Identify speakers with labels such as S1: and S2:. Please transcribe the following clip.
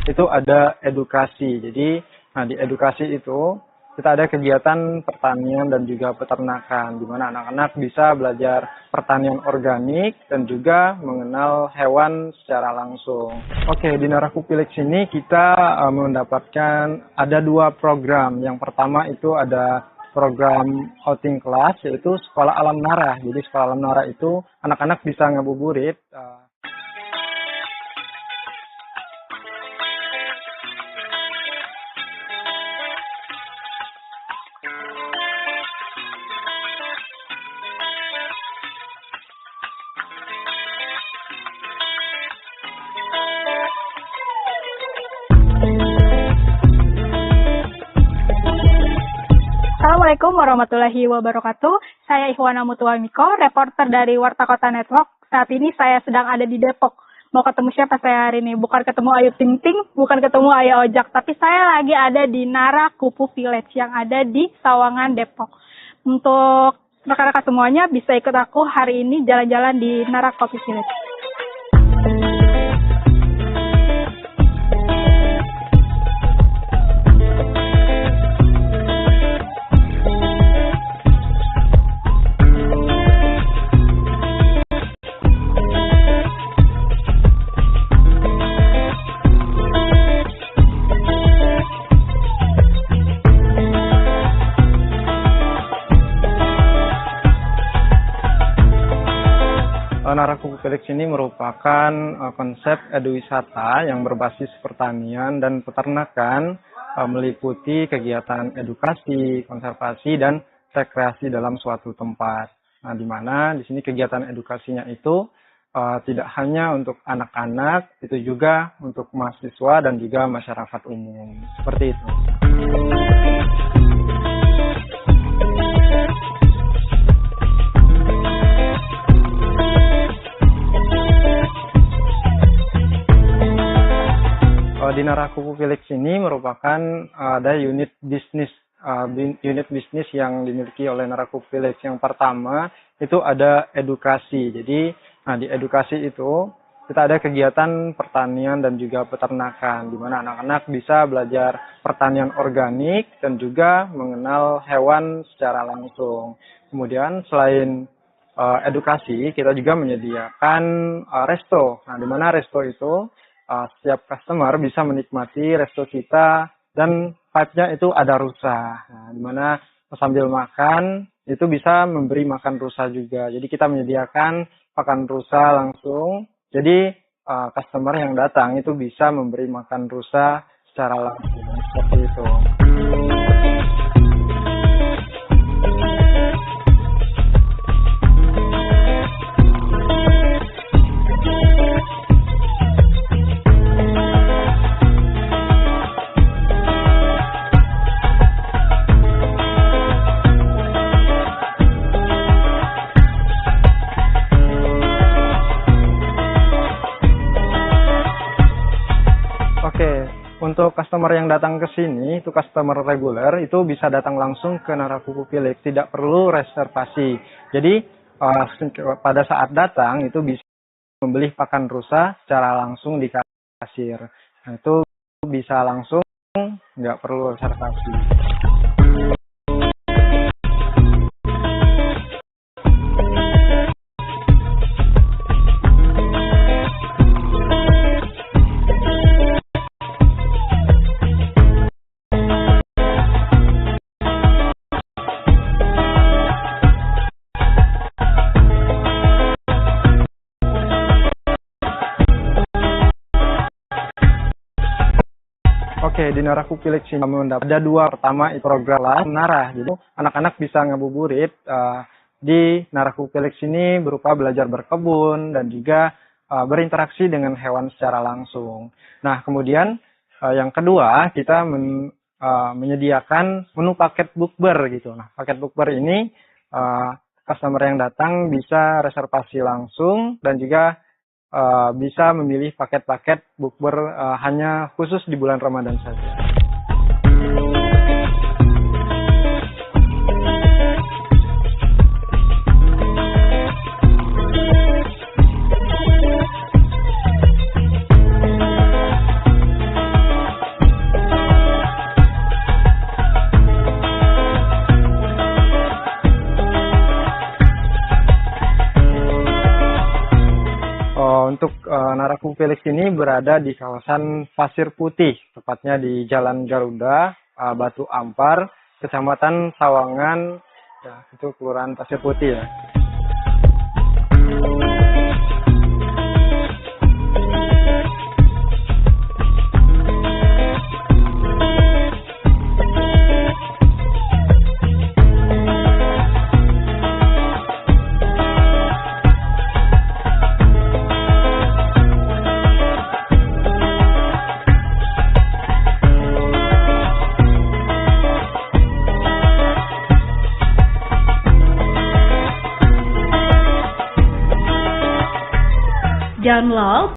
S1: itu ada edukasi. Jadi, di edukasi itu kita ada kegiatan pertanian dan juga peternakan, di mana anak-anak bisa belajar pertanian organik dan juga mengenal hewan secara langsung. Oke, di Narakupilex ini kita mendapatkan ada 2 program. Yang pertama itu ada program outing class, yaitu Sekolah Alam Nara. Jadi Sekolah Alam Nara itu anak-anak bisa ngabuburit.
S2: Assalamualaikum warahmatullahi wabarakatuh. Saya Ikhwana Mutuwamiko, reporter dari Warta Kota Network. Saat ini saya sedang ada di Depok. Mau ketemu siapa saya hari ini? Bukan ketemu Ayu Ting Ting, bukan ketemu Ayu Ojak, tapi saya lagi ada di Narakupu Village yang ada di Sawangan, Depok. Untuk rekan-rekan semuanya bisa ikut aku hari ini jalan-jalan di Narakupu Village.
S1: Narakupu Village ini merupakan konsep eduwisata yang berbasis pertanian dan peternakan, meliputi kegiatan edukasi, konservasi, dan rekreasi dalam suatu tempat. Nah, di mana di sini kegiatan edukasinya itu tidak hanya untuk anak-anak, itu juga untuk mahasiswa dan juga masyarakat umum. Seperti itu. Di Narakupu Village ini merupakan ada unit bisnis yang dimiliki oleh Narakupu Village. Yang pertama itu ada edukasi. Jadi di edukasi itu kita ada kegiatan pertanian dan juga peternakan, di mana anak-anak bisa belajar pertanian organik dan juga mengenal hewan secara langsung. Kemudian selain edukasi, kita juga menyediakan resto. Nah, di mana resto itu setiap customer bisa menikmati resto kita dan vibe-nya itu ada rusa. Nah, di mana sambil makan itu bisa memberi makan rusa juga. Jadi kita menyediakan pakan rusa langsung. Jadi customer yang datang itu bisa memberi makan rusa secara langsung. Seperti itu. Untuk customer yang datang ke sini, itu customer reguler, itu bisa datang langsung ke Narakupu Village, tidak perlu reservasi. Jadi pada saat datang itu bisa membeli pakan rusa secara langsung di kasir. Nah, itu bisa langsung, nggak perlu reservasi. Oke, di Narakupu Village ini ada 2. Pertama itu program Nara. Jadi anak-anak bisa ngabuburit di Narakupu Village ini berupa belajar berkebun dan juga berinteraksi dengan hewan secara langsung. Nah, kemudian yang kedua kita menyediakan menu paket bukber gitu. Nah, paket bukber ini customer yang datang bisa reservasi langsung dan juga bisa memilih paket-paket bukber hanya khusus di bulan Ramadan saja. untuk Naraku Village ini berada di kawasan Pasir Putih, tepatnya di Jalan Garuda, Batu Ampar, Kecamatan Sawangan, ya, itu Kelurahan Pasir Putih ya.
S3: Download